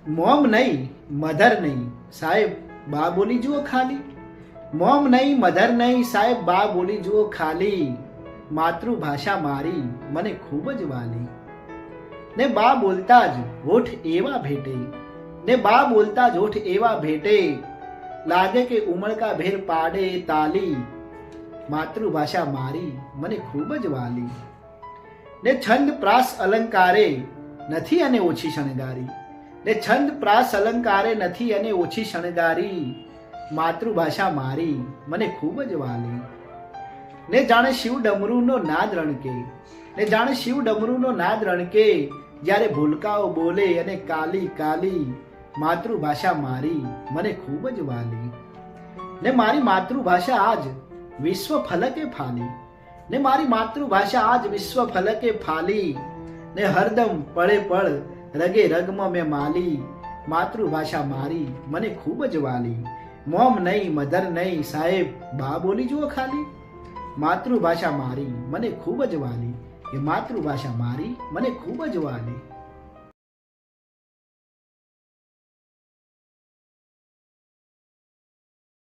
Mom નહીં mother નહીં સાહેબ બા બોલી જુઓ ખાલી. મોમ નહીં મધર નહીં સાહેબ બા બોલી જુઓ ખાલી. માતૃભાષા મારી મને ખૂબ જ વાલી. ને બા બોલતા જ હોઠ એવા ભેટે, ને બા બોલતા જ હોઠ એવા ભેટે, લાગે કે ઉમળકા ભેર પાડે તાલી. માતૃભાષા મારી મને ખૂબ જ વાલી. ને છંદ પ્રાસ અલંકારે નથી અને ઓછી શણગારી, ને છંદ પ્રાસ અલંકારે નથી અને ઓછી શણગારી. માતૃભાષા મારી મને ખૂબ જ વાલી. ને જાણે શિવ ડમરૂનો નાદ રણકે, ને જાણે શિવ ડમરૂનો નાદ રણકે, જ્યારે ભૂલકાઓ બોલે અને કાલી કાલી. માતૃભાષા મારી મને ખૂબ જ વાલી. ને મારી માતૃભાષા આજ વિશ્વ ફલકે ફાલી, ને મારી માતૃભાષા આજ વિશ્વ ફલકે ફાલી. ને હરદમ પળે પળ રગે રગમાં મેં માલી. માતૃભાષા મારી મને ખૂબ જ વાલી. મોમ નહીં મધર નહીં સાહેબ બા બોલી જુઓ ખાલી. માતૃભાષા મારી મને ખૂબ જ વાલી. એ માતૃભાષા મારી મને ખૂબ જ વાલી.